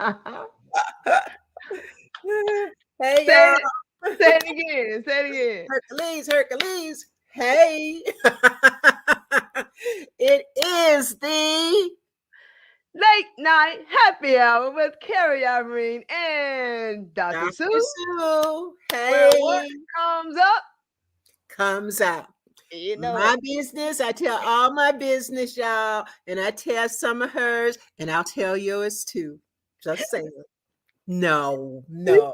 Hey, Say y'all. it. Say it again. Say it again. Hercules, Hercules. Hey. It is the Late night happy hour with Carrie Irene and Dr. Dr. Sue, Sue. where what Hey. comes up, Comes out. you know My it. business. I tell all my business, y'all. And I tell some of hers. And I'll tell yours too. Just saying. No, no.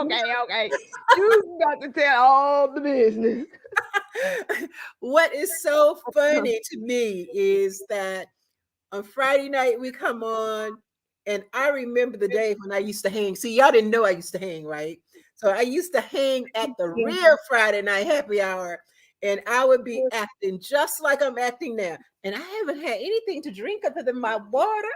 Okay, okay. You got to tell all the business. What is so funny to me is that on Friday night we come on, and I remember the day when I used to hang. See, y'all didn't know I used to hang, right? So I used to hang at the Yeah. real Friday night happy hour, and I would be acting just like I'm acting now. And I haven't had anything to drink other than my water.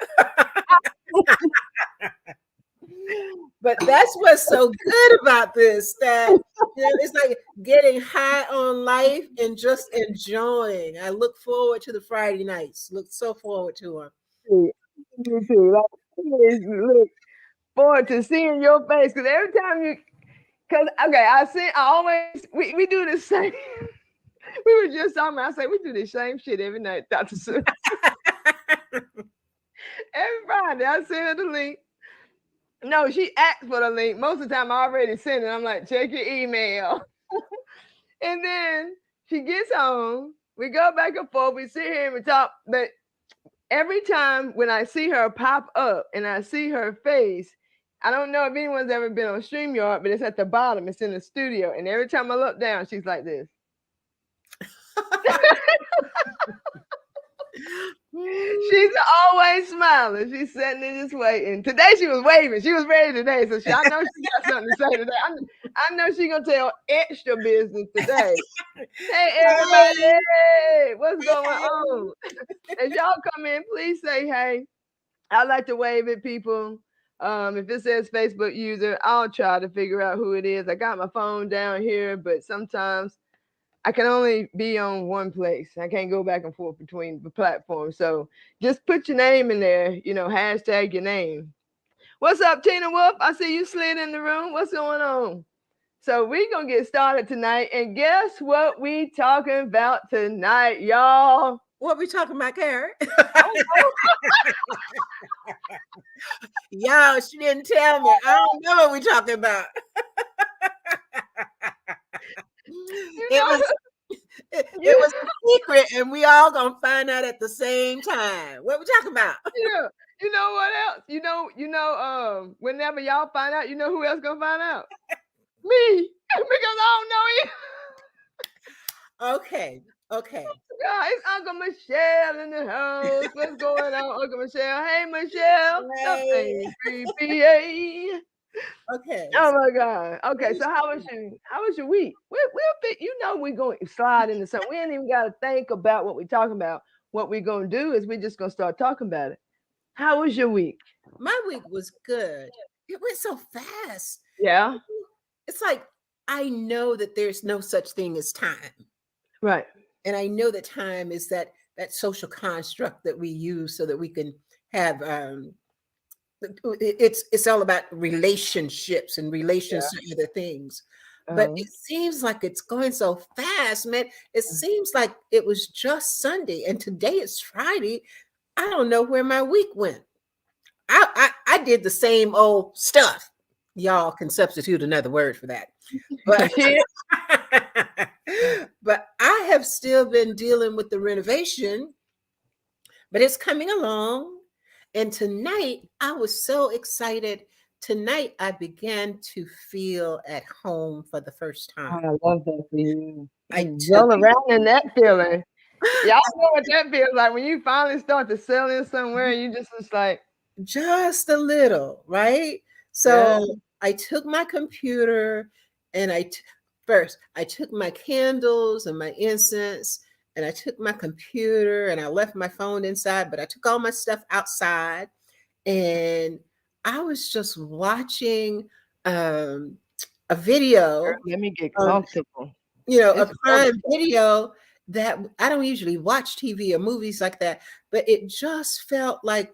But that's what's so good about this, that it's like getting high on life and just enjoying. I look forward to the Friday nights. Look so forward to them. Me too. Like, always look forward to seeing your face because every time you, because okay, I always we do the same. We were just talking about. I say we do the same shit every night, Dr. Sue. Every Friday, I send her the link. No, she asked for the link. Most of the time, I already sent it. I'm like, check your email. And then she gets home. We go back and forth. We sit here and we talk. But every time when I see her pop up and I see her face, I don't know if anyone's ever been on StreamYard, but it's at the bottom. It's in the studio. And every time I look down, she's like this. She's always smiling. She's sitting there just waiting. Today she was waving. She was ready today, so I know she got something to say today. I know she gonna tell extra business today. Hey everybody, Hey, hey, what's going hey. on? As y'all come in, please say hey. I like to wave at people. If it says Facebook user, I'll try to figure out who it is. I got my phone down here, but sometimes I can only be on one place. I can't go back and forth between the platforms. So just put your name in there, hashtag your name. What's up, Tina Wolf? I see you slid in the room. What's going on? So we gonna get started tonight. And guess what we talking about tonight, y'all? What we talking about, Carrie? I don't know. Y'all, she didn't tell me. I don't know what we talking about. You It know, was it you, was a secret, and we all gonna find out at the same time. What we talking about? yeah. You know what else? Whenever y'all find out, you know who else gonna find out? Me. Because I don't know you. Okay, okay. God, it's Uncle Michelle in the house. What's going on, Uncle Michelle? Hey, Michelle, the Right. main PPA. Okay. Oh my God. Okay, so how was your week? We're going to slide into something. We ain't even got to think about what we're talking about. What we're gonna do is we're just gonna start talking about it. How was your week? My week was good. It went so fast. Yeah. It's like I know that there's no such thing as time. Right. And I know that time is that social construct that we use so that we can have it's all about relationships and Yeah. relations to other things. But Uh-huh. it seems like it's going so fast, man. It seems like it was just Sunday and today is Friday. I don't know where my week went. I did the same old stuff. Y'all can substitute another word for that. Some But kids. but I have still been dealing with the renovation, but it's coming along. And tonight, I was so excited. Tonight, I began to feel at home for the first Oh, time. I love that for you. I You took roll around in that feeling. Y'all know what that feels like when you finally start to sell in somewhere and you just like, just a little, right? yeah. So I took my computer and first I took my candles and my incense and I took my computer and I left my phone inside, but I took all my stuff outside and I was just watching um, a Girl, video, let me get um, comfortable. a It's crime comfortable. video that I don't usually watch TV or movies like that, but it just felt like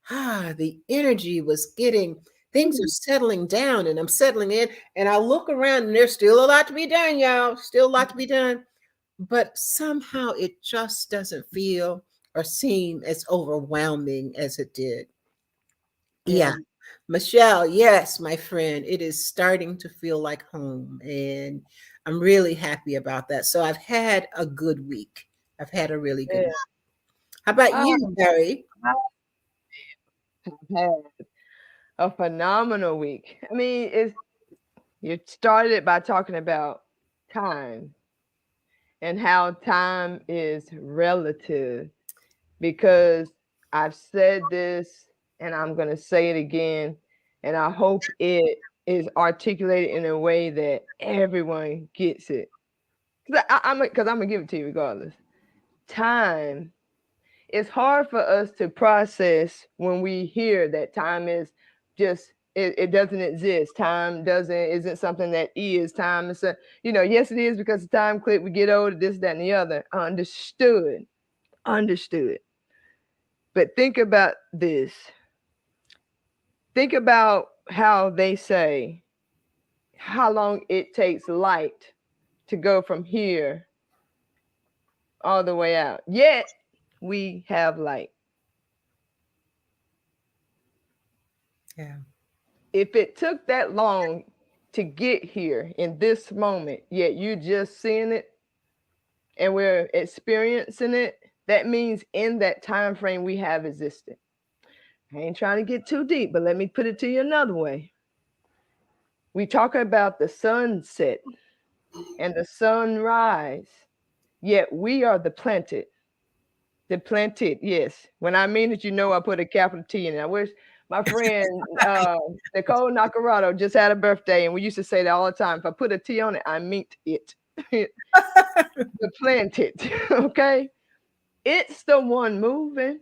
the energy was getting, things are Mm. settling down and I'm settling in. And I look around and there's still a lot to be done, y'all. Still a lot to be done. But somehow it just doesn't feel or seem as overwhelming as it did. Yeah. Yeah. Michelle, yes, my friend, it is starting to feel like home. And I'm really happy about that. So I've had a good week. I've had a really good Yeah. week. How about you, Um, Barry? I have had a phenomenal week. I mean, it's you started it by talking about time and how time is relative because I've said this and I'm going to say it again. And I hope it is articulated in a way that everyone gets it. Because I'm going to give it to you regardless. Time, it's hard for us to process when we hear that time is just it doesn't exist. Time doesn't isn't something that is. Time is a, yes it is because the time click, we get older, this, that, and the other. Understood. Understood. But think about this. Think about how they say how long it takes light to go from here all the way out. Yet we have light. Yeah. If it took that long to get here in this moment, yet you just seeing it and we're experiencing it, that means in that time frame we have existed. I ain't trying to get too deep, but let me put it to you another way. We talk about the sunset and the sunrise, yet we are the planted. The planted, yes. When I mean it, I put a capital T in it. I wish my friend Nicole Nacarado just had a birthday, and we used to say that all the time. If I put a T on it, I meant it. The planted, okay? It's the one moving,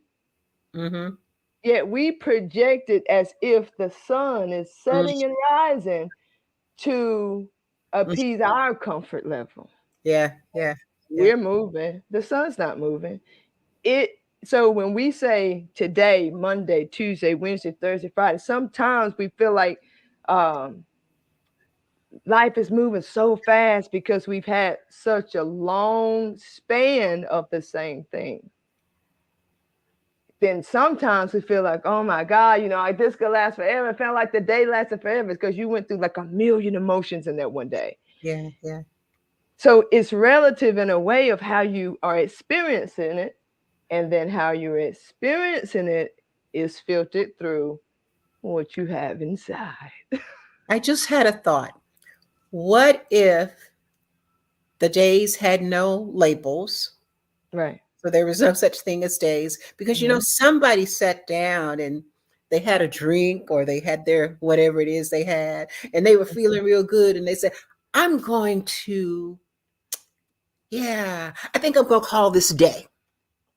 Mm-hmm. yet we project it as if the sun is setting and rising to appease our comfort level. Yeah, yeah, yeah, We're moving. The sun's not moving. It so when we say today, Monday, Tuesday, Wednesday, Thursday, Friday, sometimes we feel like um, life is moving so fast because we've had such a long span of the same thing. Then sometimes we feel like, oh my God, like this could last forever. It felt like the day lasted forever because you went through like a million emotions in that one day. yeah, yeah. So it's relative in a way of how you are experiencing it, and then how you're experiencing it is filtered through what you have inside. I just had a thought. What if the days had no labels? Right. So there was no such thing as days because Mhm. somebody sat down and they had a drink or they had their whatever it is they had and they were feeling real good and they said, I'm going to, yeah, I think I'm going to call this day.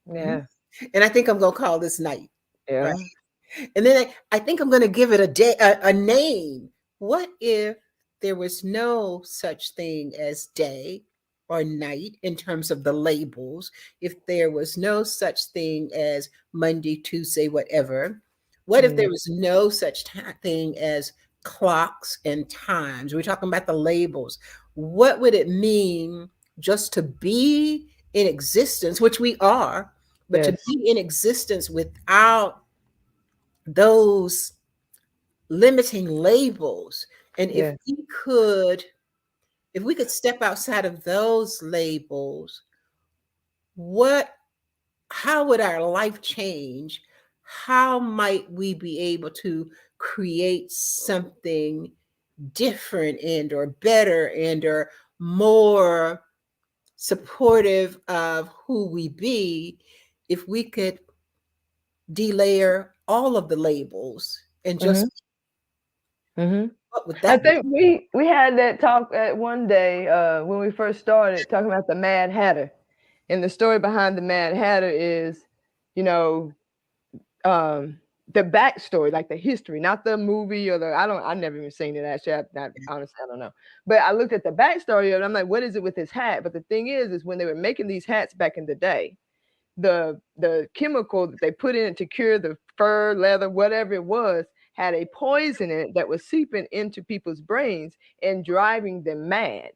Mhm. Yeah. And I think I'm going to call this night. Right. Yeah. And then I think I'm going to give it a name. What if there was no such thing as day or night in terms of the labels? If there was no such thing as Monday, Tuesday, whatever? What if there Mhm. was no such thing as clocks and times? We're talking about the labels. What would it mean just to be in existence, which we are, but to Yes. be in existence without those limiting labels? And Yeah. if we could step outside of those labels, what how would our life change? How might we be able to create something different and or better and or more supportive of who we be if we could delayer all of the labels and just Mhm. Mhm. what would I that be? think we had that talk at one day when we first started talking about the Mad Hatter, and the story behind the Mad Hatter is, you know, um the backstory, like the history, not the movie or I never even seen it actually. Honestly, I don't know. But I looked at the backstory of it. I'm like, what is it with his hat? But the thing is when they were making these hats back in the day, the chemical that they put in it to cure the fur, leather, whatever it was, had a poison in it that was seeping into people's brains and driving them mad.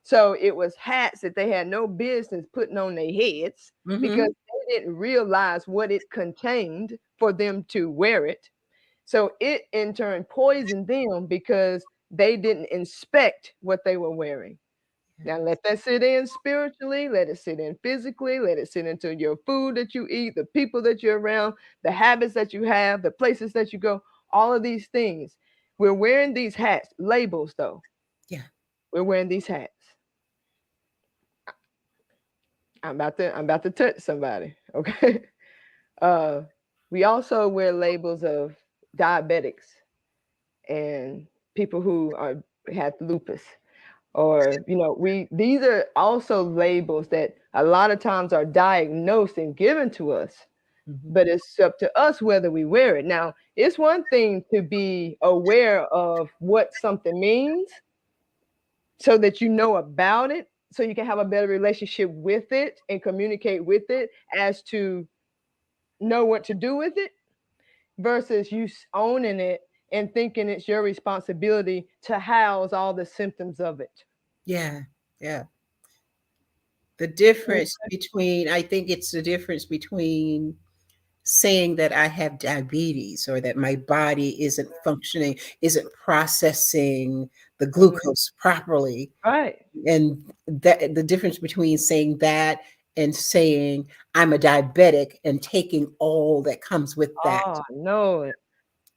So it was hats that they had no business putting on their heads because Mm-hmm. they didn't realize what it contained for them to wear it. So it in turn poisoned them because they didn't inspect what they were wearing. Now Yes. let that sit in spiritually, let it sit in physically, let it sit into your food that you eat, the people that you're around, the habits that you have, the places that you go, all of these things. We're wearing these hats, labels though. Yeah. We're wearing these hats. I'm about to touch somebody. Okay. Uh we also wear labels of diabetics and people who are have lupus, or we these are also labels that a lot of times are diagnosed and given to us, Mm-hmm. but it's up to us whether we wear it. Now it's one thing to be aware of what something means so that you know about it, so you can have a better relationship with it and communicate with it as to know what to do with it, versus you owning it and thinking it's your responsibility to house all the symptoms of it. Yeah. Yeah. The difference between, I think it's the difference between saying that I have diabetes or that my body isn't functioning, isn't processing the Mhm. glucose properly. Right. And that the difference between saying that and saying I'm a diabetic and taking all that comes with that. Oh, I know it.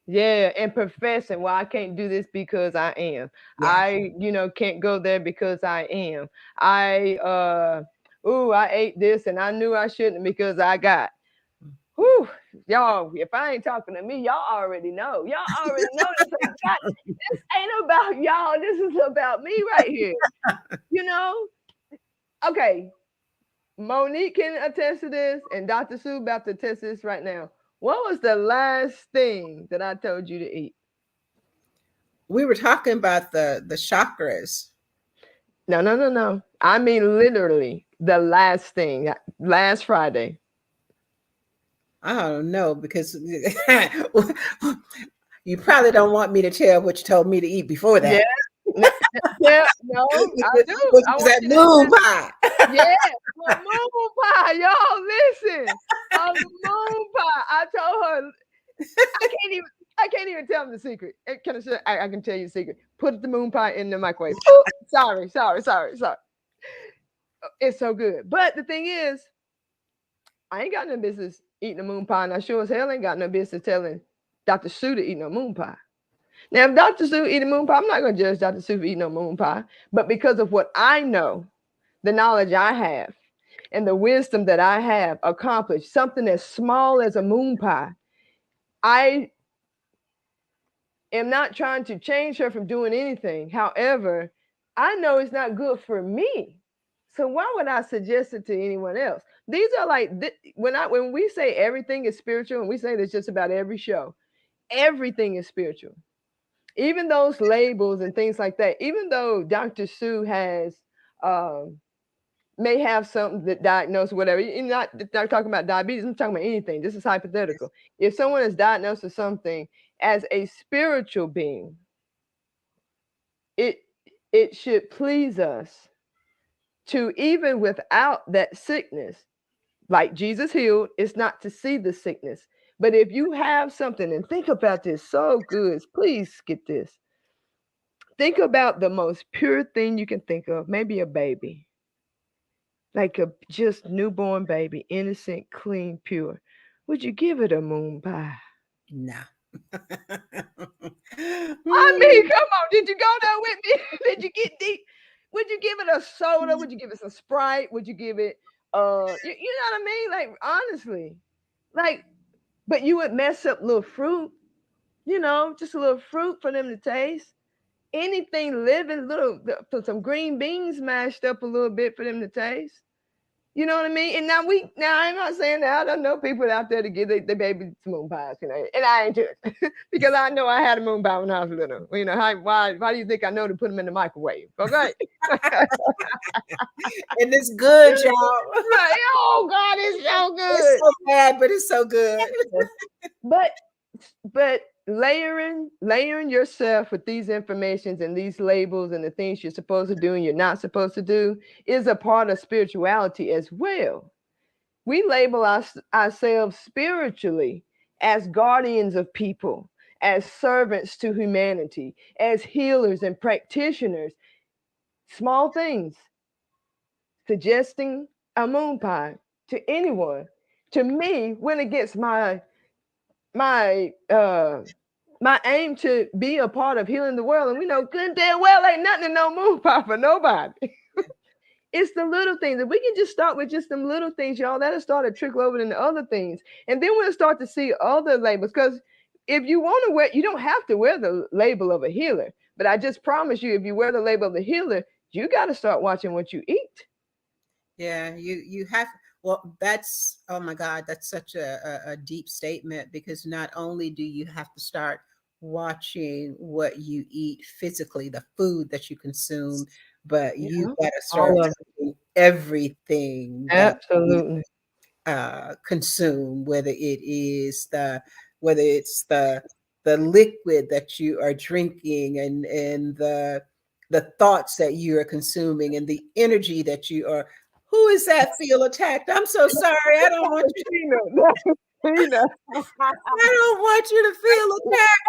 Yeah, and professing, well, I can't do this because I am. Yeah. I can't go there because I am. I ate this and I knew I shouldn't because I got. Whew, y'all, if I ain't talking to me, y'all already know. Y'all already know this ain't got this ain't about y'all. This is about me right here. You know? Okay, Monique can attest to this, and Dr. Sue about to attest to this right now. What was the last thing that I told you to eat? We were talking about the chakras. No, no, no, no. I mean literally the last thing, last Friday. I don't know because you probably don't want me to tell what you told me to eat before Yeah, that. yeah, no, I do. Which I was want that you to moon pie. yeah, a moon pie, y'all. Listen, a moon pie. I told her I can't even. I can't even tell them the secret. Can I say? I can tell you the secret. Put the moon pie in the microwave. Oh, sorry, sorry, sorry, sorry. It's so good. But the thing is, I ain't got no business eating a moon pie, and I sure as hell ain't got no business telling Dr. Sue to eat no moon pie. Now, if Dr. Sue eating moon pie, I'm not gonna judge Dr. Sue for eating no moon pie. But because of what I know, the knowledge I have, and the wisdom that I have accomplished, something as small as a moon pie, I am not trying to change her from doing anything. However, I know it's not good for me. So why would I suggest it to anyone else? These are like when we say everything is spiritual, and we say this just about every show, everything is spiritual. Even those labels and things like that. Even though Dr. Sue has um, may have something that diagnosed whatever. You're not talking about diabetes. I'm talking about anything. This is hypothetical. If someone is diagnosed with something as a spiritual being, it it should please us to, even without that sickness, like Jesus healed, it's not to see the sickness. But if you have something, and think about this so good, please get this. Think about the most pure thing you can think of, maybe a baby, like a just newborn baby, innocent, clean, pure. Would you give it a moon pie? No. I mean, come on. Did you go there with me? Did you get deep? Would you give it a soda? Would you give it some Sprite? Would you give it you know what I mean? Like honestly. Like, but you would mess up little fruit, just a little fruit for them to taste. Anything living, put some green beans mashed up a little bit for them to taste. You know what I mean? And now I'm not saying that I don't know people out there to give their baby moon pies, and I ain't it because I know I had a moon pie when I was little. Why do you think I know to put them in the microwave? Okay. And it's good, y'all. Right. Oh God, it's so It's good. so bad, but it's so good. But but layering yourself with these informations and these labels and the things you're supposed to do and you're not supposed to do is a part of spirituality as well. We label ourselves spiritually as guardians of people, as servants to humanity, as healers and practitioners. Small things, suggesting a moon pie to anyone, to me, went against my my aim to be a part of healing the world. And we know good and damn well ain't nothing to no moon pie for nobody. It's the little things. If we can just start with just them little things, y'all, that'll start to trickle over into other things. And then we'll start to see other labels. Because if you want to wear, you don't have to wear the label of a healer. But I just promise you, if you wear the label of the healer, you got to start watching what you eat. Yeah, you have. Well, that's, oh my God, that's such a deep statement, because not only do you have to start watching what you eat physically, the food that you consume, but you Yeah, got to start all of it. watching everything that you Absolutely. consume, whether it's the liquid that you are drinking, and the thoughts that you are consuming, and the energy that you are. Who is that? Feel attacked? I'm so sorry. I don't want you. Tina, Tina. I don't want you to feel attacked.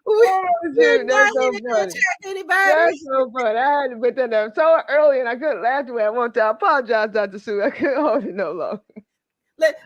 Oh We're shoot, that's not so here to funny. attack anybody. That's so funny. I had to put that up so early and I couldn't laugh away. I want to apologize, Dr. Sue. I couldn't hold it no longer. Let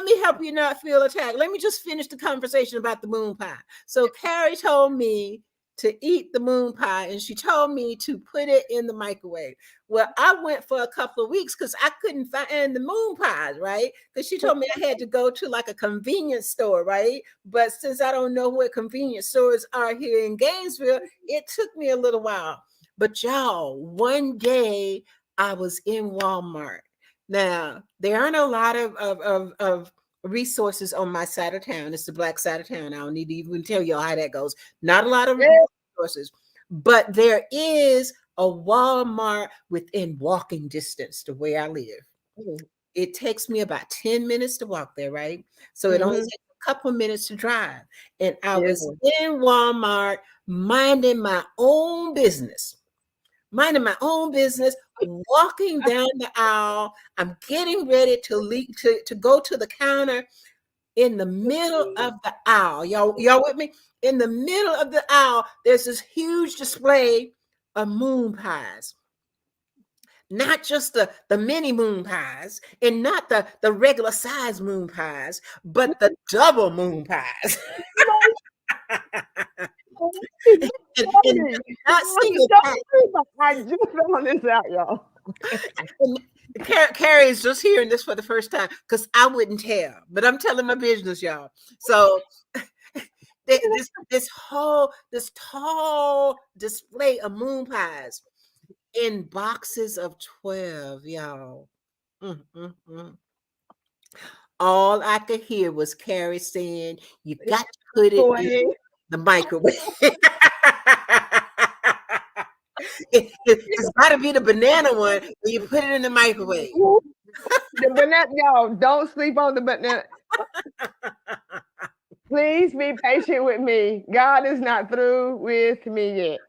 me help you not feel attacked. Let me just finish the conversation about the moon pie. So Carrie told me to eat the moon pie, and she told me to put it in the microwave. Well, I went for a couple of weeks because I couldn't find the moon pies, right? Because she told me I had to go to like a convenience store, right? But since I don't know where convenience stores are here in Gainesville, it took me a little while. But y'all, one day I was in Walmart. Now, there aren't a lot of resources on my side of town. It's the black side of town. I don't need to even tell y'all how that goes. Not a lot of Yeah. resources, but there is a Walmart within walking distance to where I live. It takes me about 10 minutes to walk there, right? So it only Mm-hmm. takes a couple minutes to drive. And I Yeah. was in Walmart minding my own business, walking down the aisle. I'm getting ready to leave to go to the counter. In the middle of the aisle, y'all with me? In the middle of the aisle, there's this huge display of moon pies. Not just the mini moon pies, and not the regular size moon pies, but the double moon pies. And not single pie. I just found this out, y'all. And Carrie is just hearing this for the first time, because I wouldn't tell, but I'm telling my business, y'all. So this tall display of moon pies in boxes of 12, y'all. Mm, mm, mm. All I could hear was Carrie saying, "You got to put it in Boy, the microwave." It's got to be the banana one when you put it in the microwave. the banana, y'all, don't sleep on the banana. Please be patient with me. God is not through with me yet.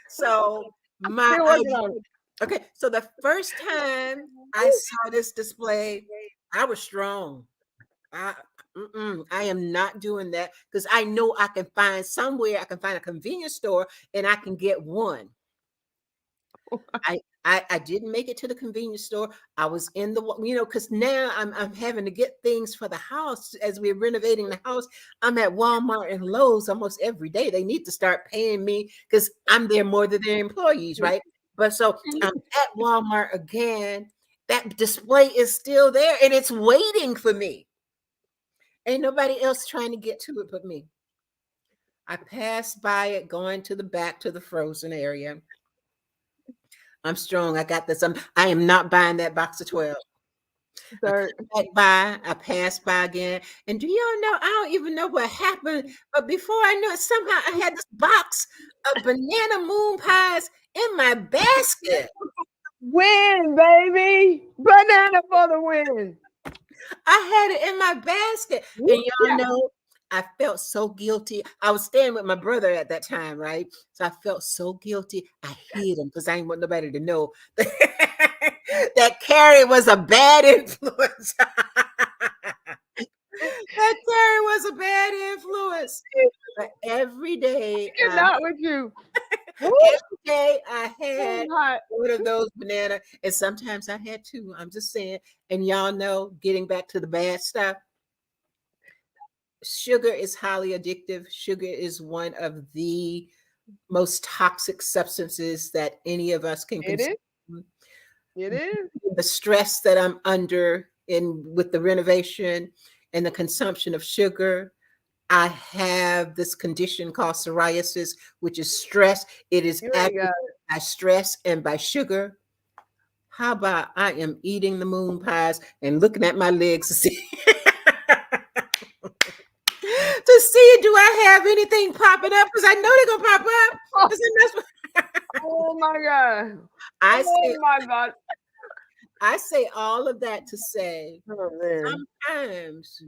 So my Still working on it. okay, so the first time I saw this display, I was strong. I I am not doing that, because I know I can find somewhere. I can find a convenience store and I can get one. I didn't make it to the convenience store. I was in the, because now I'm having to get things for the house as we're renovating the house. I'm at Walmart and Lowe's almost every day. They need to start paying me because I'm there more than their employees, right? But so I'm at Walmart again. That display is still there and it's waiting for me. Ain't nobody else trying to get to it but me. I passed by it going to the back to the frozen area. I'm strong. I got this. I am not buying that box of 12. I Third. come back by, I pass by again. And do y'all know, I don't even know what happened, but before I knew it, somehow I had this box of banana moon pies in my basket. Win, baby. Banana for the win. I had it in my basket. And y'all Yeah. know, I felt so guilty. I was staying with my brother at that time, right? So I felt so guilty. I hid him because I didn't want nobody to know that Carrie was a bad influence. That Carrie was a bad influence. But every day, Not with you. Woo, every day I had hot. one of those banana, and sometimes I had two. I'm just saying. And y'all know, getting back to the bad stuff, sugar is highly addictive. Sugar is one of the most toxic substances that any of us can It is. consume. It is. The stress that I'm under in with the renovation and the consumption of sugar, I have this condition called psoriasis, which is stress. It is You ain't got aggravated by stress and by sugar. How about I am eating the moon pies and looking at my legs to see to see do I have anything popping up, because I know they're gonna pop up. it. 'Cause then that's what Oh my God. I Oh say. my God. I say all of that to say Oh man. sometimes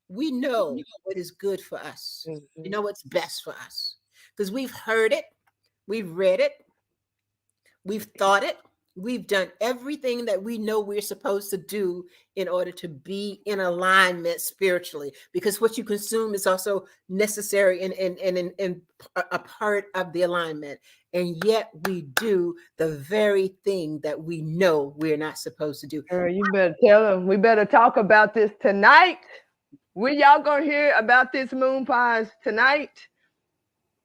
we know what is good for us. We Mhm. know what's best for us because we've heard it, we've read it, we've thought it, we've done everything that we know we're supposed to do in order to be in alignment spiritually. Because what you consume is also necessary and a part of the alignment. And yet we do the very thing that we know we're not supposed to do. Girl, you better tell them. We better talk about this tonight. Y'all gonna hear about this moon pies tonight?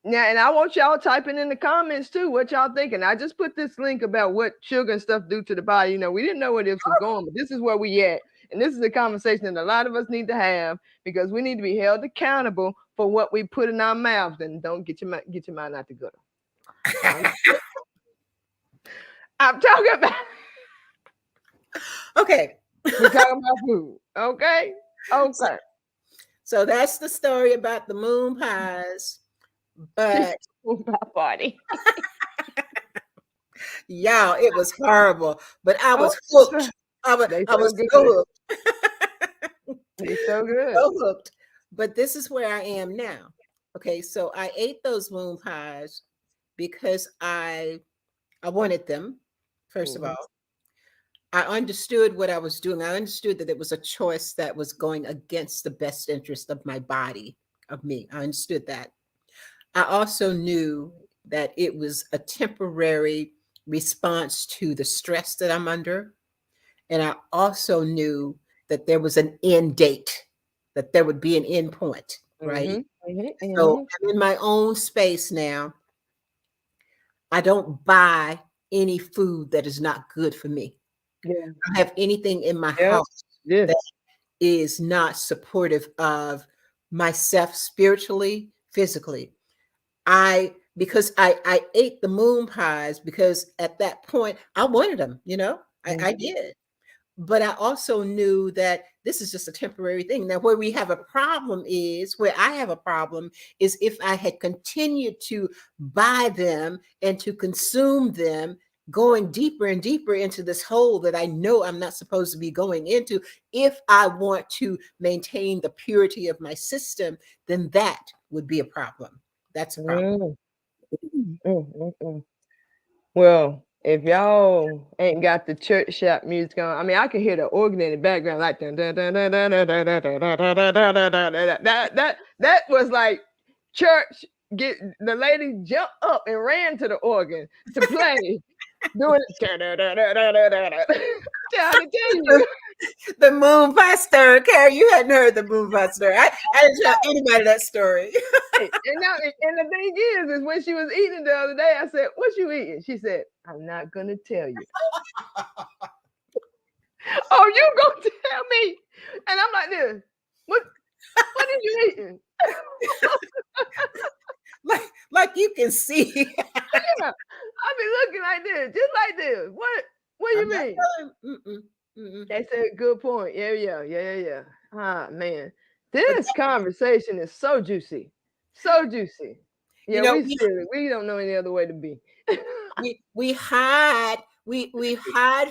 Now, and I want y'all typing in the comments too what y'all thinking. I just put this link about what sugar and stuff do to the body. You know, we didn't know where this was going, but this is where we at. And this is a conversation that a lot of us need to have because we need to be held accountable for what we put in our mouths. And don't get your mind out the gutter. I'm talking about Okay. we're talking about food. Okay. Okay. So that's the story about the moon pies. But Party. y'all, it was horrible. But I Oh, was hooked. they I so was good. so hooked. They so good. So hooked. But this is where I am now. Okay, so I ate those moon pies because I wanted them, first of Mhm. all. I understood what I was doing. I understood that it was a choice that was going against the best interest of my body, of me. I understood that. I also knew that it was a temporary response to the stress that I'm under. And I also knew that there was an end date, that there would be an end point, right? Mhm. Mhm. So Mhm. I'm in my own space now. I don't buy any food that is not good for me. Yeah. I don't have anything in my Yeah. house Yeah. that is not supportive of myself spiritually, physically. Because I ate the moon pies because at that point I wanted them, I Mhm. did. But I also knew that this is just a temporary thing. Now, where we have a problem is where I have a problem is if I had continued to buy them and to consume them, going deeper and deeper into this hole that I know I'm not supposed to be going into. If I want to maintain the purity of my system, then that would be a problem. That's a problem. Mm. Mm. Well, if y'all ain't got the church shop music on, I mean, I can hear the organ in the background, like dun, dun, dun, dun, dun, dun, dun, dun, dun, dun, dun, dun, dun, dun, dun, dun. That was like church. Get the lady jumped up and ran to the organ to play, doing it. Dun, dun, dun, dun, dun, dun, dun, dun. Trying to tell you. The moon pie story. Carrie, you hadn't heard the moon pie story. I didn't tell anybody that story. And now, and the thing is when she was eating the other day, I said, "What you eating?" She said, "I'm not gonna tell you." Oh, you gonna tell me? And I'm like this. What are you eating? like you can see. Yeah. I be looking like this, just like this. What do I'm you not mean? telling. Mm-mm. They said good point. Yeah. Ah, man. But This conversation is so juicy. So juicy. you Yeah, know, we silly. We don't know any other way to be. we hide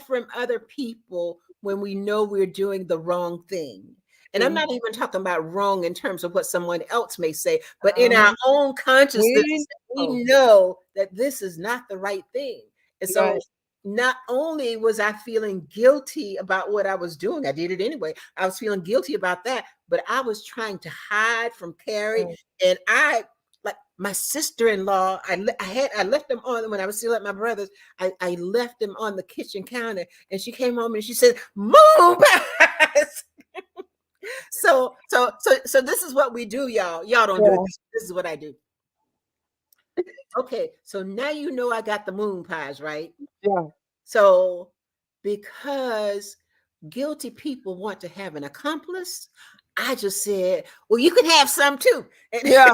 from other people when we know we're doing the wrong thing. And I'm See? not even talking about wrong in terms of what someone else may say, but in Uh-huh. our own consciousness, We we know. know that this is not the right thing. And so Right. not only was I feeling guilty about what I was doing, I did it anyway. I was feeling guilty about that, but I was trying to hide from Carrie. Mm. And I, like my sister-in-law, I left them on when I was still at my brother's. I left them on the kitchen counter, and she came home and she said, "Move!" So this is what we do, y'all. Y'all don't do it. Yeah. This is what I do. Okay, so now you know I got the moon pies, right? Yeah. So because guilty people want to have an accomplice, I just said, "Well, you can have some too." Yeah.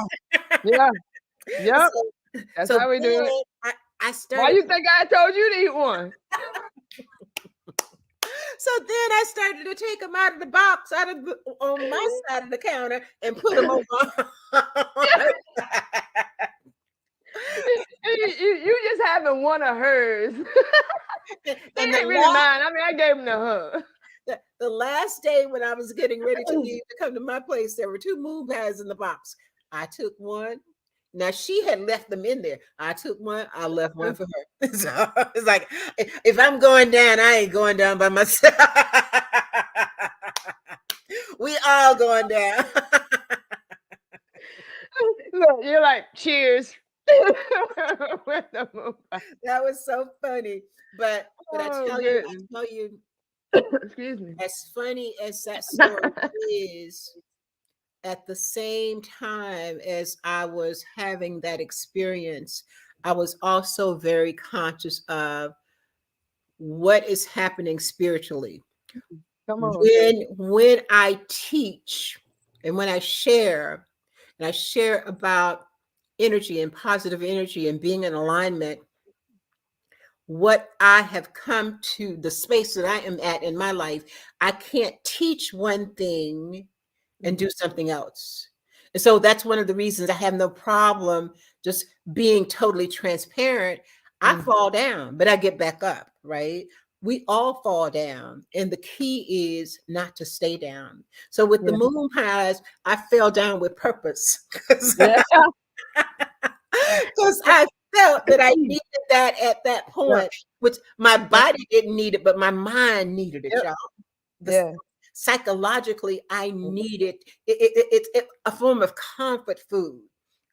Yeah. Yep. so, That's so how we do it. then I Why started. you think I told you to eat one? So then I started to take them out of the box, on my side of the counter, and put them over. You just having one of hers. They and ain't really mine. I mean, I gave them to her. the last day when I was getting ready to leave to come to my place, there were 2 moon pies in the box. I took one. Now she had left them in there. I took one. I left one for her. So it's like, if I'm going down, I ain't going down by myself. We all going down. Look, you're like, cheers. With the moon pie. That was so funny. But I Oh, tell goodness. you, Excuse me. as funny as that story is, at the same time as I was having that experience, I was also very conscious of what is happening spiritually. Come on. When I teach and when I share, and I share about energy and positive energy and being in alignment, what I have come to, the space that I am at in my life, I can't teach one thing and do something else. And so that's one of the reasons I have no problem just being totally transparent. I fall down, but I get back up, right? We all fall down. And the key is not to stay down. So with the Yeah. moon pies, I fell down with purpose because Yeah. I felt that I needed that at that Yeah. point, which my body didn't need it, but my mind needed it, Yep. y'all. The, Yeah. Psychologically, I needed it's a form of comfort food.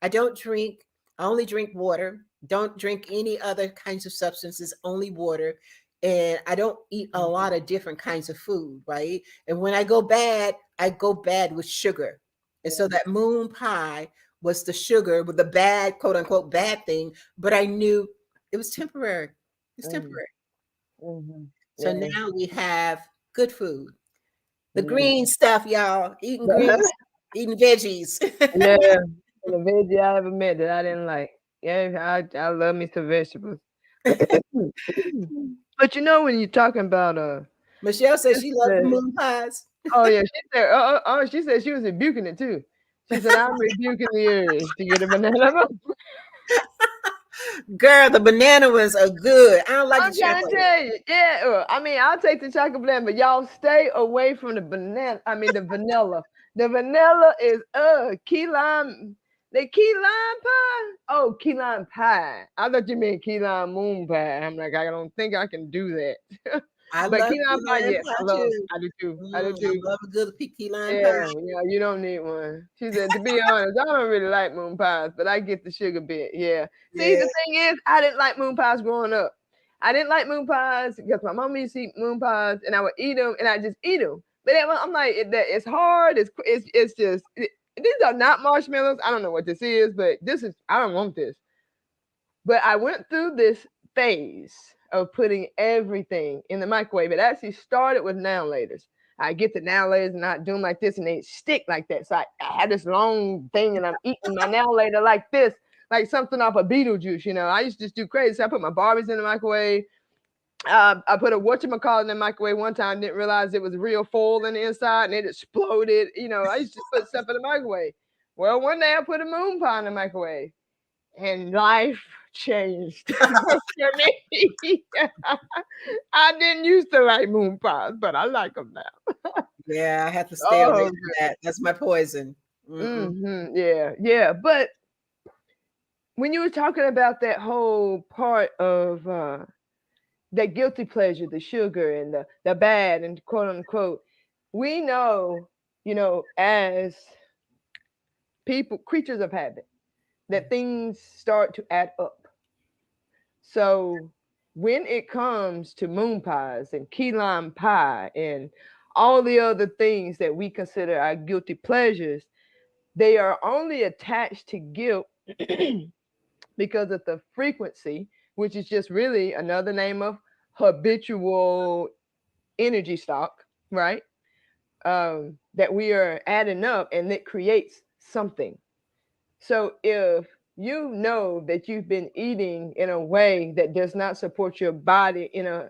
I don't drink, I only drink water, don't drink any other kinds of substances, only water. And I don't eat a lot of different kinds of food, right? And when I go bad with sugar. And so that moon pie was the sugar with the bad, quote unquote, bad thing. But I knew it was temporary. It's Mhm. temporary. Mhm. So Yeah. now we have good food. The Mhm. green stuff, y'all. Eating greens, eating veggies. Yeah. And the veggie I ever met that I didn't like. Yeah, I love me some vegetables. But you know when you're talking about Michelle said she loved the sister, moon pies. oh yeah, she said she said she was rebuking it too. She said I'm rebuking the urge to get a banana. Girl, the banana ones are good. I don't like the I'm trying to chocolate. tell you, yeah. I mean, I'll take the chocolate blend, but y'all stay away from the banana. I mean, the vanilla. The vanilla is key lime. The key lime pie. Oh, key lime pie. I thought you meant key lime moon pie. I'm like, I don't think I can do that. I But love key lime key pie, lime yes, I pie love. too. I do too. I do I too. love a good key lime pie. Yeah, yeah, you don't need one. She said, to be honest, I don't really like moon pies, but I get the sugar bit. Yeah. See, Yeah. the thing is, I didn't like moon pies growing up. I didn't like moon pies because my mom used to eat moon pies, and I would eat them, and I just eat them. But then I'm like, it's hard. It's just these are not marshmallows. I don't know what this is, but this is I don't want this. But I went through this phase of putting everything in the microwave. It actually started with now laters. I get the now laters and I do them like this and they stick like that. So I had this long thing and I'm eating my now later like this. like something off of Beetlejuice. I used to just do crazy. So I put my Barbies in the microwave. I put a whatchamacallit in the microwave one time, didn't realize it was real foil in the inside and it exploded. I used to put stuff in the microwave. Well, one day I put a moon pie in the microwave and life changed for me. I didn't used to like moon pies, but I like them now. Yeah, I have to stay away Oh, from that. That's my poison. Mm-mm. yeah, yeah. But when you were talking about that whole part of that guilty pleasure, the sugar and the bad and quote unquote, we know, as people, creatures of habit, that things start to add up. So when it comes to moon pies and key lime pie and all the other things that we consider our guilty pleasures, they are only attached to guilt because of the frequency, which is just really another name of habitual energy stock, right? That we are adding up and it creates something. So if you know that you've been eating in a way that does not support your body in a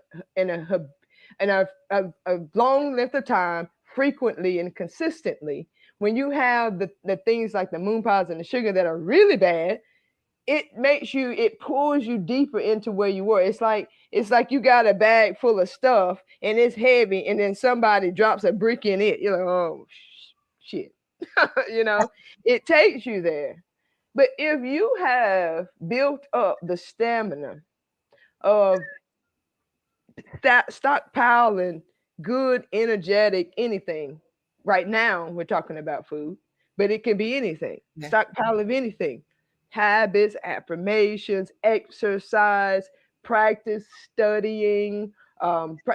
long length of time, frequently and consistently, when you have the things like the moon pies and the sugar that are really bad, it pulls you deeper into where you were. It's like you got a bag full of stuff and it's heavy, and then somebody drops a brick in it. You're like, oh shit. you know, it takes you there. But if you have built up the stamina of that stockpiling good, energetic anything, right now we're talking about food, but it can be anything. Yeah. Stockpile of anything. Habits, affirmations, exercise, practice, studying.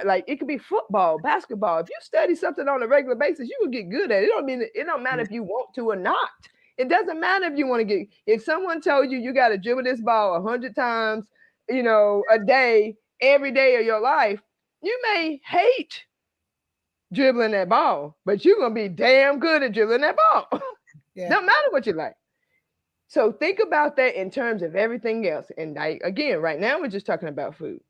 Like it could be football, basketball. If you study something on a regular basis, you will get good at it. It don't matter Yeah. if you want to or not. It doesn't matter if you want to get. If someone told you you got to dribble this ball 100 times, a day, every day of your life, you may hate dribbling that ball, but you're gonna be damn good at dribbling that ball. Yeah. Don't matter what you like. So think about that in terms of everything else. And again, right now we're just talking about food.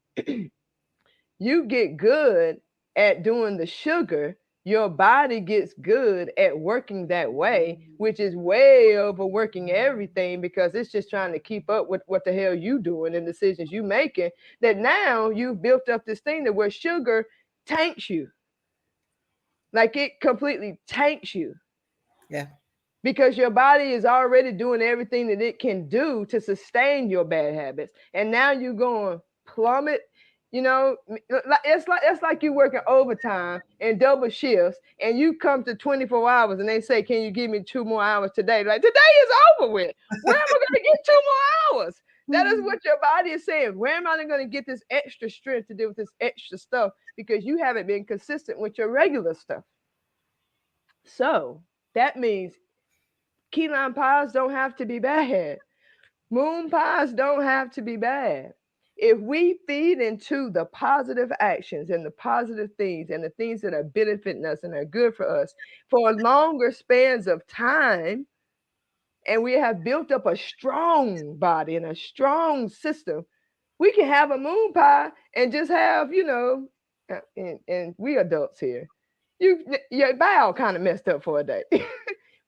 You get good at doing the sugar, your body gets good at working that way, which is way overworking everything because it's just trying to keep up with what the hell you doing and decisions you making. That now you've built up this thing that where sugar tanks you. Like it completely tanks you Yeah. because your body is already doing everything that it can do to sustain your bad habits. And now you're going plummet. It's like you working overtime and double shifts, and you come to 24 hours, and they say, "Can you give me 2 more hours today?" Like today is over with. Where am I going to get 2 more hours? That is what your body is saying. Where am I going to get this extra strength to deal with this extra stuff? Because you haven't been consistent with your regular stuff. So that means key lime pies don't have to be bad. Moon pies don't have to be bad. If we feed into the positive actions and the positive things and the things that are benefiting us and are good for us for longer spans of time, and we have built up a strong body and a strong system, we can have a moon pie and just have, and we adults here, your bowel kind of messed up for a day.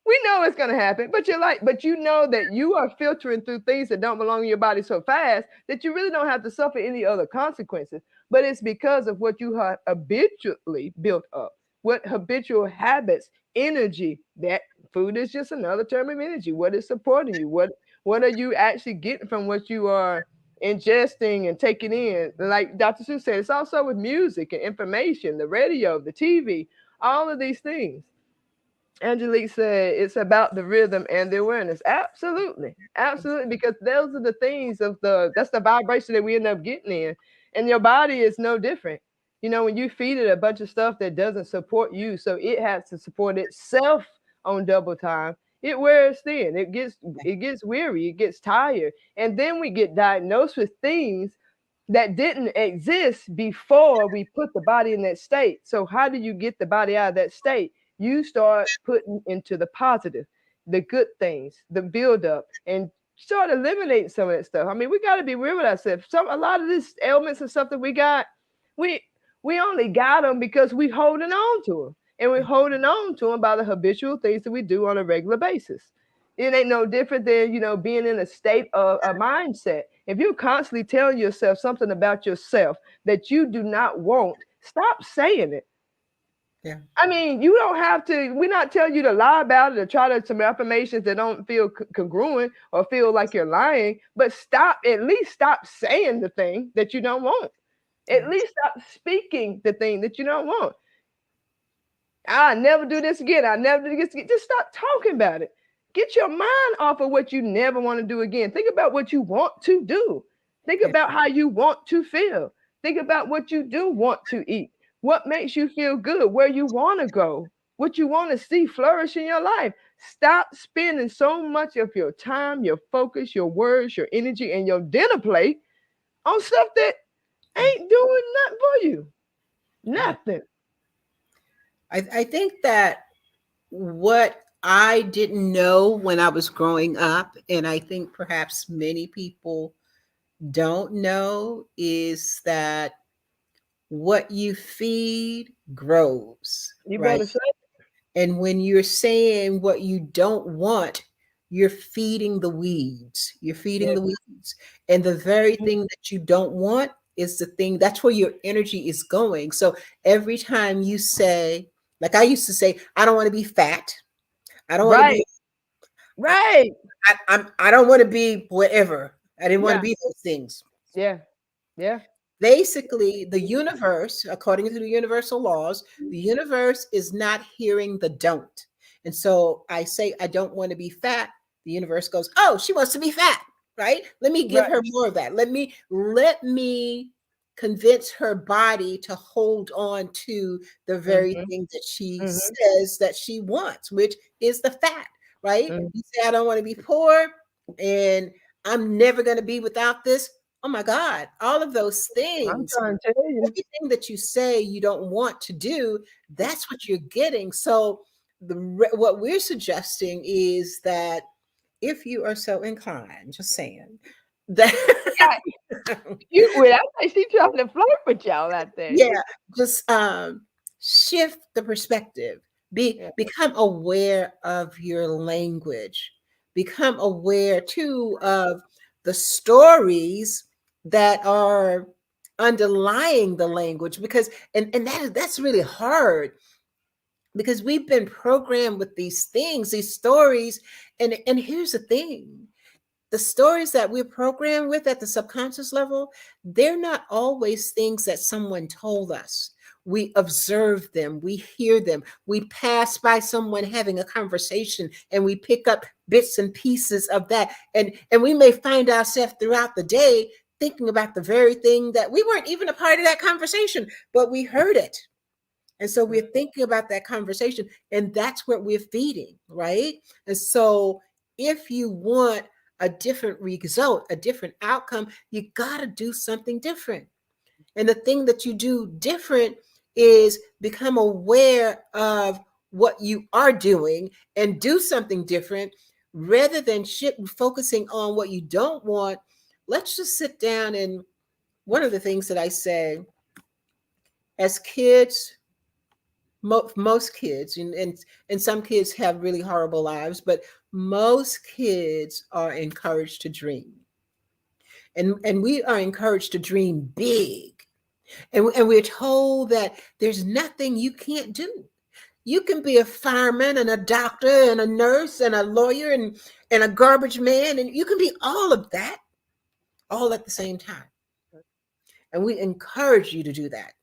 We know it's gonna happen, but you know that you are filtering through things that don't belong in your body so fast that you really don't have to suffer any other consequences. But it's because of what you have habitually built up, what habitual habits, energy. That food is just another term of energy. What is supporting you? What are you actually getting from what you are ingesting and taking in? Like Dr. Seuss said, it's also with music and information, the radio, the TV, all of these things. Angelique said it's about the rhythm and the awareness. Absolutely. Absolutely. Because those are the things that's the vibration that we end up getting in. And your body is no different. When you feed it a bunch of stuff that doesn't support you, so it has to support itself on double time, it wears thin. It gets weary, it gets tired. And then we get diagnosed with things that didn't exist before we put the body in that state. So how do you get the body out of that state? You start putting into the positive, the good things, the build up, and start eliminating some of that stuff. I mean, we got to be real with ourselves. A lot of these ailments and stuff that we got, we we only got them because we holding on to them, and we're holding on to them by the habitual things that we do on a regular basis. It ain't no different than being in a state of a mindset. If you're constantly telling yourself something about yourself that you do not want, stop saying it. Yeah. I mean, you don't have to. We're not telling you to lie about it or try to some affirmations that don't feel congruent or feel like you're lying. But stop. At least stop saying the thing that you don't want. At least stop speaking the thing that you don't want. I'll never do this again. I'll never do this again. Just stop talking about it. Get your mind off of what you never want to do again. Think about what you want to do. Think Yeah. about how you want to feel. Think about what you do want to eat. What makes you feel good? Where you want to go? What you want to see flourish in your life? Stop spending so much of your time, your focus, your words, your energy, and your dinner plate on stuff that ain't doing nothing for you. Nothing. I think that what I didn't know when I was growing up, and I think perhaps many people don't know, is that what you feed grows, You right? better say, And when you're saying what you don't want, you're feeding the weeds. You're feeding yeah. the weeds. And the very thing that you don't want is the thing, that's where your energy is going. So every time you say, like I used to say, I don't want to be fat. I don't want to Right, be, I, right. I don't want to be whatever. I didn't want to Yeah, be those things. yeah, yeah. Basically, the universe, according to the universal laws, the universe is not hearing the don't. And so I say, I don't want to be fat. The universe goes, oh, she wants to be fat, right? Let me give Right. her more of that. Let me convince her body to hold on to the very Mhm, thing that she mhm, says that she wants, which is the fat, right? mhm. You say, I don't want to be poor and I'm never going to be without this. Oh my God, all of those I'm things, trying to tell you. everything that you say you don't want to do, that's what you're getting. So what we're suggesting is that if you are so inclined, just saying that Yeah, you well, I think she trying to flirt with y'all out there. yeah, just shift the perspective. Yeah. Become aware of your language. Become aware too of the stories that are underlying the language, because and that's really hard, because we've been programmed with these things, these stories. And here's the thing, the stories that we're programmed with at the subconscious level, they're not always things that someone told us. We observe them, we hear them, we pass by someone having a conversation and we pick up bits and pieces of that. And we may find ourselves throughout the day thinking about the very thing that we weren't even a part of that conversation, but we heard it. And so we're thinking about that conversation, and that's what we're feeding, right? And so if you want a different result, a different outcome, you got to do something different. And the thing that you do different is become aware of what you are doing and do something different, rather than focusing on what you don't want. Let's just sit down. And one of the things that I say, as kids, most kids, and some kids have really horrible lives, but most kids are encouraged to dream, and we are encouraged to dream big, and we're told that there's nothing you can't do. You can be a fireman and a doctor and a nurse and a lawyer and a garbage man, and you can be all of that all at the same time, and we encourage you to do that.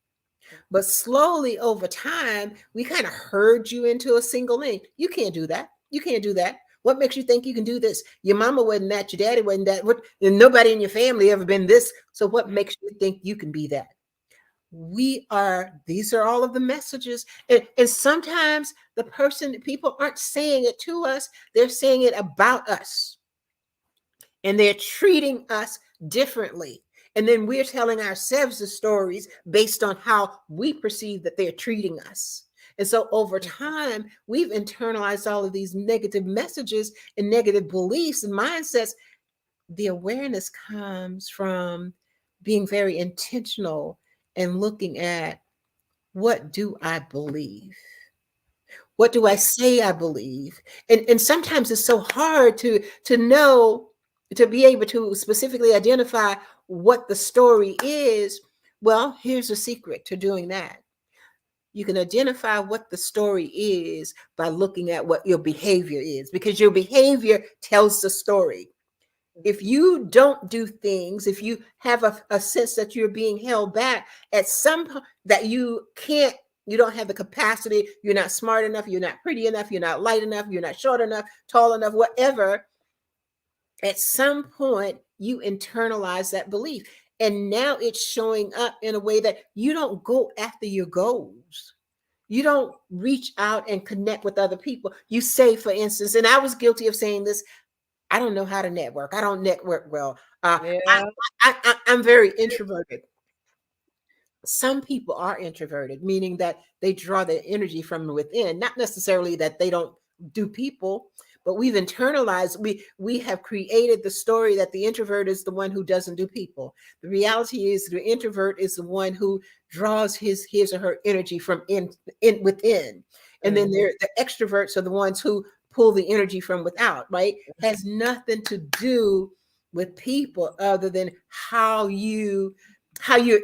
But slowly over time, we kind of herd you into a single lane. You can't do that. You can't do that. What makes you think you can do this? Your mama wasn't that. Your daddy wasn't that. And nobody in your family ever been this. So what makes you think you can be that? These are all of the messages. And sometimes people aren't saying it to us, they're saying it about us. And they're treating us differently. And then we're telling ourselves the stories based on how we perceive that they're treating us. And so over time, we've internalized all of these negative messages and negative beliefs and mindsets. the awareness comes from being very intentional and looking at, what do I believe? What do I say I believe? And sometimes it's so hard to know, to be able to specifically identify what the story is. Well, here's a secret to doing that. You can identify what the story is by looking at what your behavior is, because your behavior tells the story. If you don't do things, if you have a sense that you're being held back at some point, that you can't, you don't have the capacity, you're not smart enough, you're not pretty enough, you're not light enough, you're not short enough, tall enough, whatever, at some point you internalize that belief. And now it's showing up in a way that you don't go after your goals. You don't reach out and connect with other people. You say, for instance, and I was guilty of saying this, I don't know how to network. I don't network well. Yeah. I'm very introverted. Some people are introverted, meaning that they draw their energy from within, not necessarily that they don't do people, but we've internalized, we have created the story that the introvert is the one who doesn't do people. The reality is the introvert is the one who draws his or her energy from in within. And then Mhm. the extroverts are the ones who pull the energy from without, right? Has nothing to do with people other than how you're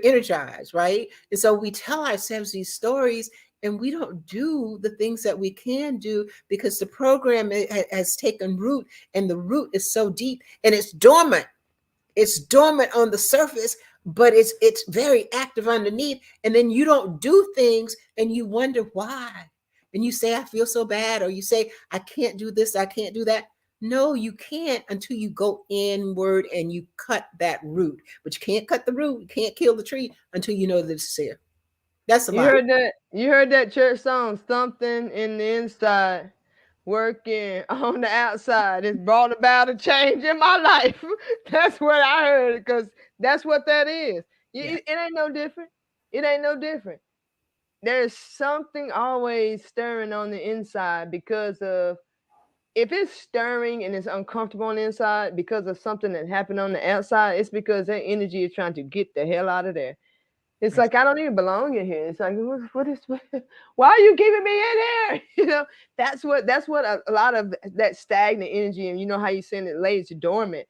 energized, right? And so we tell ourselves these stories and we don't do the things that we can do because the program has taken root, and the root is so deep and it's dormant. It's dormant on the surface, but it's very active underneath. And then you don't do things and you wonder why. And you say, I feel so bad, or you say, I can't do this, I can't do that. No, you can't until you go inward and you cut that root. But you can't cut the root, you can't kill the tree until you know that it's there. That's a You lot. heard that? You heard that church song? Something in the inside, working on the outside. It's brought about a change in my life. That's what I heard, because that's what that is. Yeah. It ain't no different. It ain't no different. There's something always stirring on the inside because of, if it's stirring and it's uncomfortable on the inside because of something that happened on the outside, it's because that energy is trying to get the hell out of there. It's Right. like, I don't even belong in here. It's like, why are you keeping me in here? That's what a lot of that stagnant energy, and you know how you saying it lays dormant,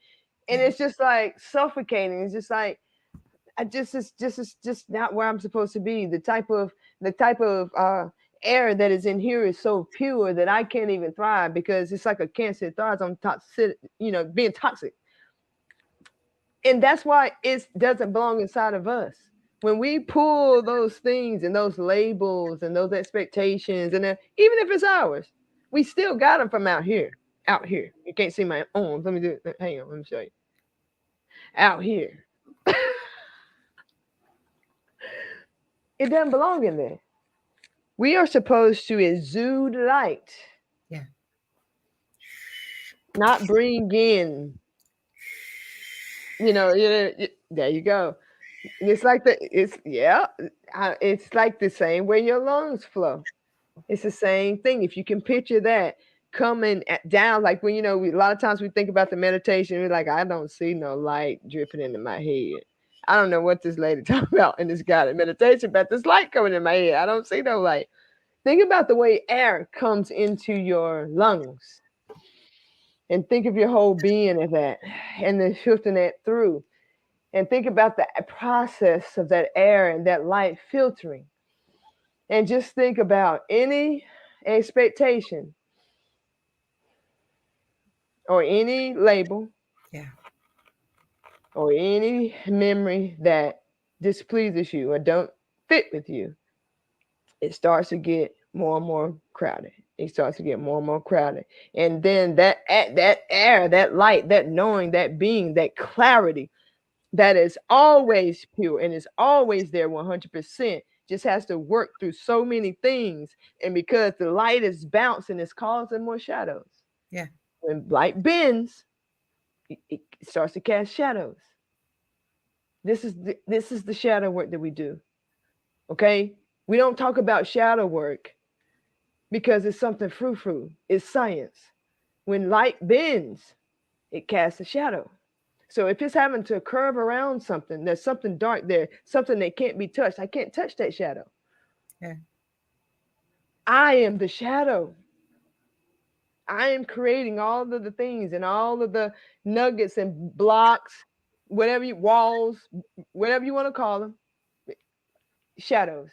and Yeah. it's just like suffocating. It's just like, it's just not where I'm supposed to be. The type of air that is in here is so pure that I can't even thrive, because it's like a cancer thrives on toxic, being toxic. And that's why it doesn't belong inside of us. When we pull those things and those labels and those expectations, and even if it's ours, we still got them from out here. Out here, you can't see my arms. Let me do it. Hang on, let me show you. Out here, it doesn't belong in there. We are supposed to exude light, Yeah. not bring in. There you go. It's like it's like the same way your lungs flow. It's the same thing. If you can picture that coming down, like when a lot of times we think about the meditation, we're like, I don't see no light dripping into my head. I don't know what this lady talking about in this guided meditation, but this light coming in my head. I don't see no light. Think about the way air comes into your lungs, and think of your whole being of that, and then filtering that through. And think about the process of that air and that light filtering. And just think about any expectation or any label Yeah. or any memory that displeases you or don't fit with you. It starts to get more and more crowded. It starts to get more and more crowded. And then that air, that light, that knowing, that being, that clarity that is always pure and is always there 100%, just has to work through so many things. And because the light is bouncing, it's causing more shadows. Yeah. When light bends, it starts to cast shadows. This is the shadow work that we do. Okay, we don't talk about shadow work because it's something frou-frou. It's science. When light bends, it casts a shadow. So if it's having to curve around something, there's something dark there, something that can't be touched. I can't touch that shadow. Yeah. I am the shadow. I am creating all of the things and all of the nuggets and blocks, whatever you walls, whatever you want to call them, shadows.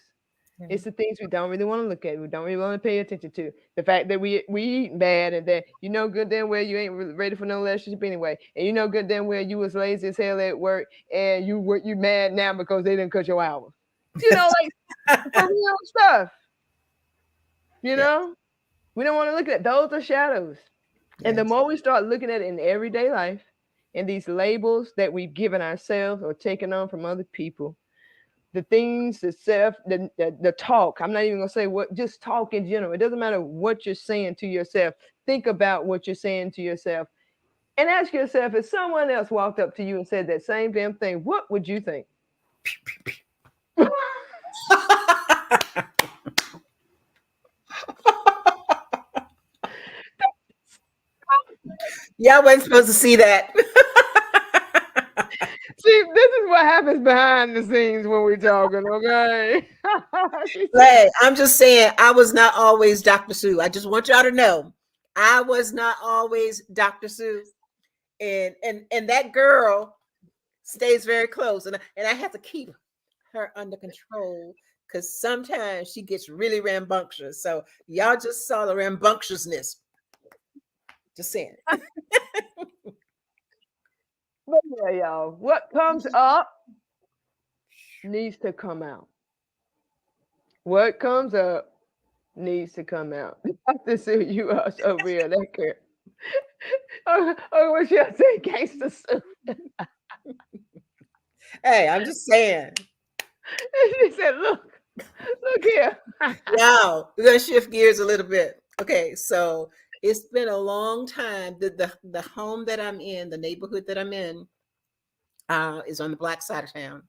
Yeah. It's the things we don't really want to look at. We don't really want to pay attention to. The fact that we eat bad and that you know good damn well you ain't ready for no relationship anyway, and you know good damn well you was lazy as hell at work and you mad now because they didn't cut your hours. You know, like for real stuff. You Yeah. know, we don't want to look at those are shadows. And the Yes. more we start looking at it in everyday life and these labels that we've given ourselves or taken on from other people, the things, the talk, I'm not even going to say what, just talk in general. It doesn't matter what you're saying to yourself. Think about what you're saying to yourself and ask yourself, if someone else walked up to you and said that same damn thing, what would you think? Y'all wasn't supposed to see that. See, this is what happens behind the scenes when we're talking, okay? Hey, I'm just saying, I was not always Dr. Sue. I just want y'all to know, I was not always Dr. Sue, and that girl stays very close, and I have to keep her under control because sometimes she gets really rambunctious. So y'all just saw the rambunctiousness. Just saying. But yeah, y'all, what comes up needs to come out. What comes up needs to come out. Dr. Sue, you are so real. That girl. Oh, what should I say? Gangster Sue. Hey, I'm just saying. She said, look here. Now we're gonna shift gears a little bit. Okay, so it's been a long time. The home that I'm in, the neighborhood that I'm in, is on the black side of town.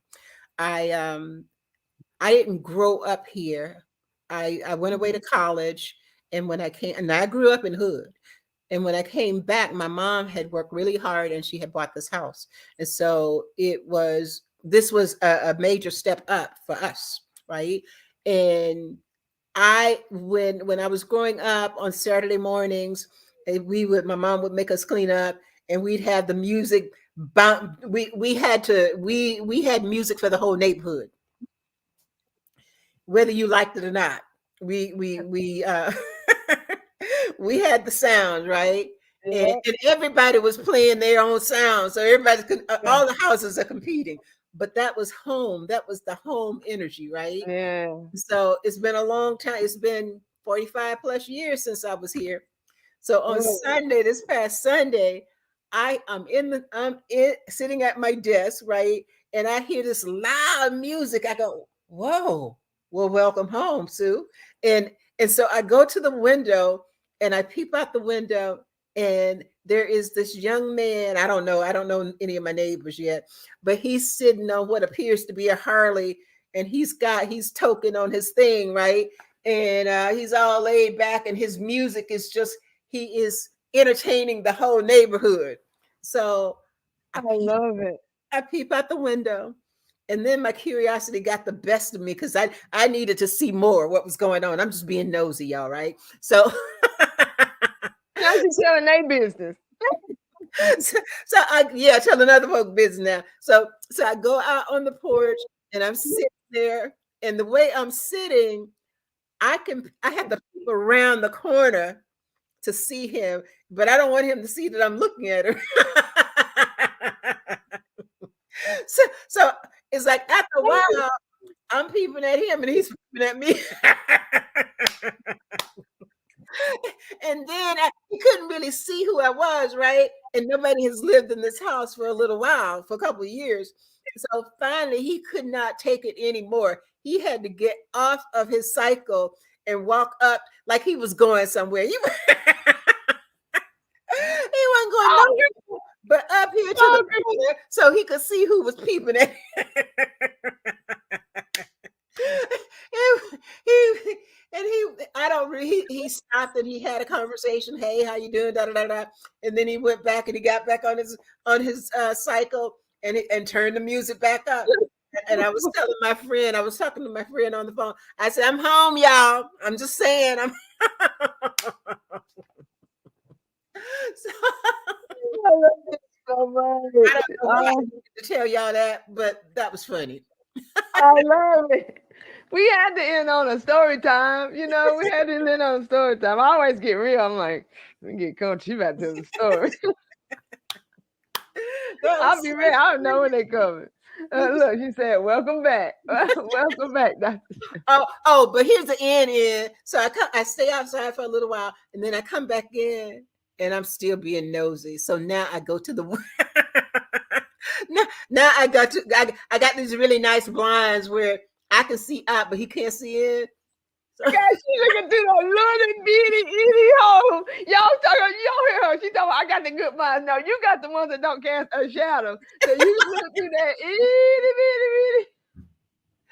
I um I didn't grow up here. I went away to college, and when I came, and I grew up in hood. And when I came back, my mom had worked really hard, and she had bought this house, and so this was a major step up for us, right? And when I was growing up on Saturday mornings, my mom would make us clean up, and we'd have the music. We had music for the whole neighborhood, whether you liked it or not. We we had the sound, right, Yeah. and everybody was playing their own sound, so all the houses are competing. But that was home. That was the home energy, right? Yeah. So it's been a long time. It's been 45 plus years since I was here. So on Oh, Sunday, this past Sunday, sitting at my desk, right? And I hear this loud music. I go, whoa, well, welcome home, Sue. And and so I go to the window and I peep out the window, and there is this young man. I don't know any of my neighbors yet, but he's sitting on what appears to be a Harley, and he's toking on his thing, right? And he's all laid back, and his music is just he is entertaining the whole neighborhood. So I I peep, love it. I peep out the window, and then my curiosity got the best of me because I needed to see more what was going on. I'm just being nosy, y'all, right? So Now she's telling their business. so I yeah, telling other folk business now. So I go out on the porch, and I'm sitting there, and the way I'm sitting, I have to peep around the corner to see him, but I don't want him to see that I'm looking at her. So it's like after a while, I'm peeping at him and he's peeping at me. And then he couldn't really see who I was, right? And nobody has lived in this house for a little while, for a couple of years. So finally, he could not take it anymore. He had to get off of his cycle and walk up like he was going somewhere. He wasn't going Oh, nowhere but up here to the okay. corner so he could see who was peeping at him. he, he I don't really he stopped after he had a conversation, hey, how you doing? Da da da da. And then he went back and he got back on his cycle and turned the music back up. And I was telling my friend, I was talking to my friend on the phone. I said, I'm home, y'all. I'm just saying. I'm so, I love it so I don't much. know why I needed to tell y'all that, but that was funny. I love it. We had to end on a story time. You know, we had to end on a story time. I always get real. I'm like, let me get coach. You about to tell the story. That I'll was be so ready. I don't know when funny. they coming. He was Look, she said, welcome back. Welcome back, Doctor. but here's the end in. So I stay outside for a little while, and then I come back in, and I'm still being nosy. So now I go to the now I got these really nice blinds where I can see out, but he can't see in. So God, she looking through the little bitty itty hole. Y'all hear her. She talking about, I got the good minds. No, you got the ones that don't cast a shadow. So you can look through that itty bitty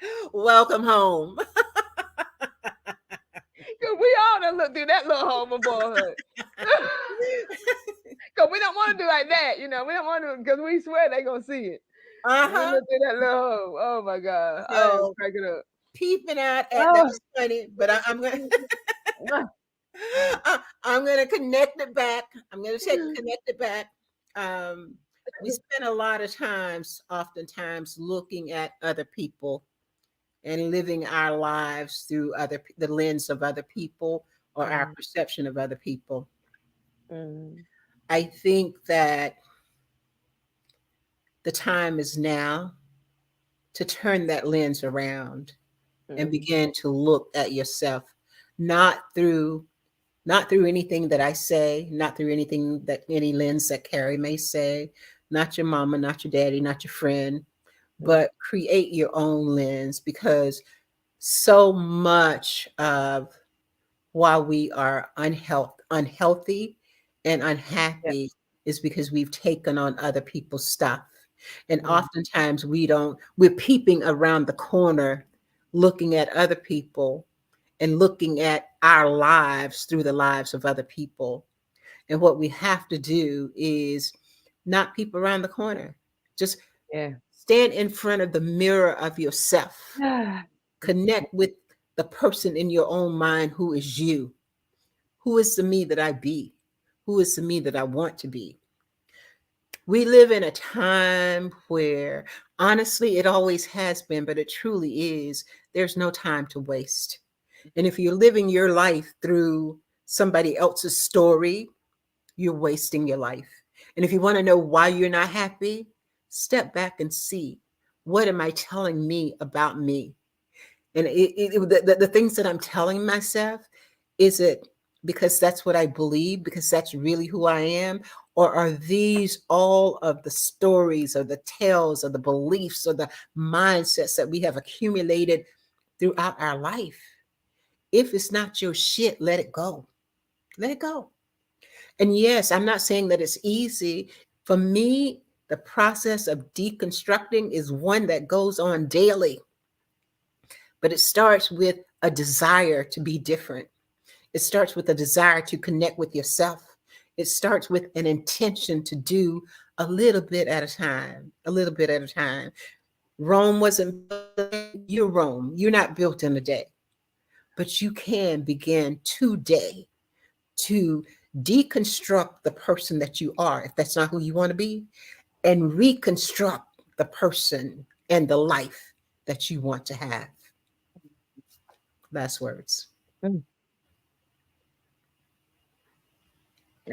bitty. welcome home. Cause we all done look through that little hole before. Cause we don't want to do like that, you know. We don't want to because we swear they gonna see it. We Uh-huh. look through that little hole. Oh my god, I am So cracking up. peeping out at that Oh. was funny, but I'm gonna I'm gonna connect it back. I'm gonna connect it back. We spend a lot of times, oftentimes, looking at other people and living our lives through the lens of other people or our Mm, perception of other people. mm, I think that the time is now to turn that lens around and mm, begin to look at yourself not through not through anything that I say, not through anything that any lens that Carrie may say, not your mama, not your daddy, not your friend, mm. but create your own lens because so much of why we are unhealthy and Yeah. unhappy is because we've taken on other people's stuff. And Mm, oftentimes we're peeping around the corner looking at other people and looking at our lives through the lives of other people. And what we have to do is not peep around the corner. Just yeah. stand in front of the mirror of yourself. Connect with the person in your own mind who is you. Who is the me that I be? Who is the me that I want to be? We live in a time where, honestly, it always has been, but it truly is. There's no time to waste. And if you're living your life through somebody else's story, you're wasting your life. And if you want to know why you're not happy, step back and see, what am I telling me about me? And the things that I'm telling myself, is it because that's what I believe, because that's really who I am? Or are these all of the stories or the tales or the beliefs or the mindsets that we have accumulated throughout our life? If it's not your shit, let it go. Let it go. And yes, I'm not saying that it's easy. For me, the process of deconstructing is one that goes on daily, but it starts with a desire to be different. It starts with a desire to connect with yourself. It starts with an intention to do a little bit at a time, a little bit at a time. Rome wasn't built, you're Rome. You're not built in a day, but you can begin today to deconstruct the person that you are, if that's not who you want to be, and reconstruct the person and the life that you want to have. Last words. mm.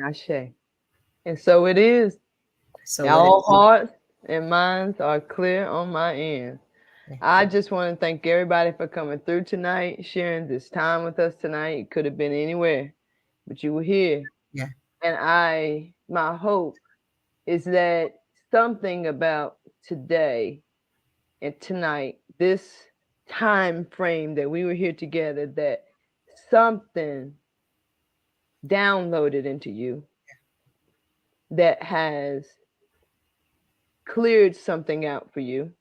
Ashe. And so it is. So let it All be. hearts and minds are clear on my end. I just want to thank everybody for coming through tonight, sharing this time with us tonight. It could have been anywhere, but you were here. Yeah. And my hope is that something about today and tonight, this time frame that we were here together, that something downloaded into you that has cleared something out for you,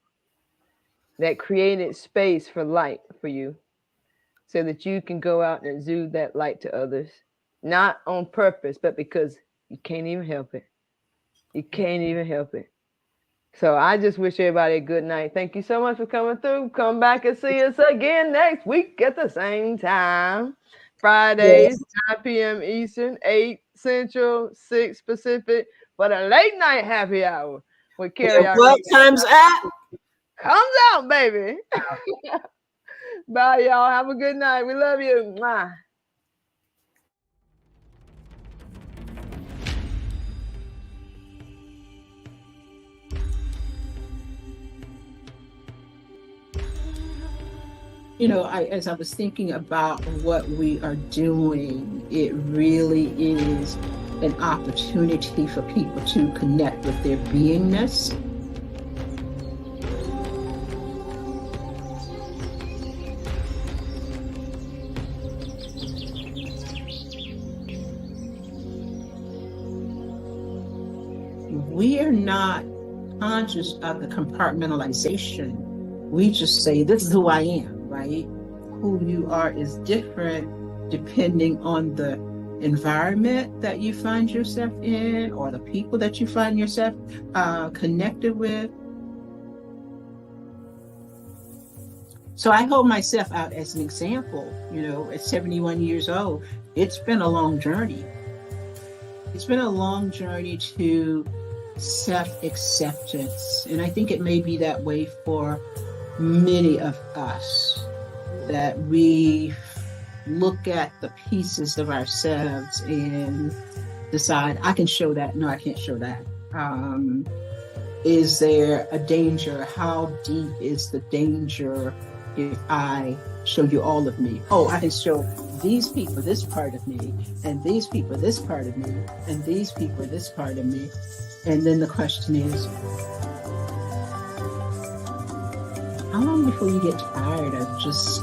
that created space for light for you, so that you can go out and exude that light to others. Not on purpose, but because you can't even help it. You can't even help it. So I just wish everybody a good night. Thank you so much for coming through. Come back and see us again next week at the same time. Fridays, Yes. 9 p.m. Eastern, 8 Central, 6 Pacific for the late night happy hour with Carrie And what Irene time's at? comes out, baby. Bye, y'all. Have a good night. We love you. Mwah. You know, as I was thinking about what we are doing, it really is an opportunity for people to connect with their beingness. We are not conscious of the compartmentalization. We just say, this is who I am, right? Who you are is different depending on the environment that you find yourself in or the people that you find yourself connected with. So I hold myself out as an example. You know, at 71 years old, it's been a long journey. It's been a long journey to self-acceptance. And I think it may be that way for many of us, that we look at the pieces of ourselves and decide, I can show that. No, I can't show that. Is there a danger? How deep is the danger if I show you all of me? Oh, I can show these people this part of me, and these people this part of me, and these people this part of me. And then the question is, how long before you get tired of just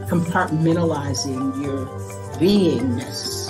compartmentalizing your beingness?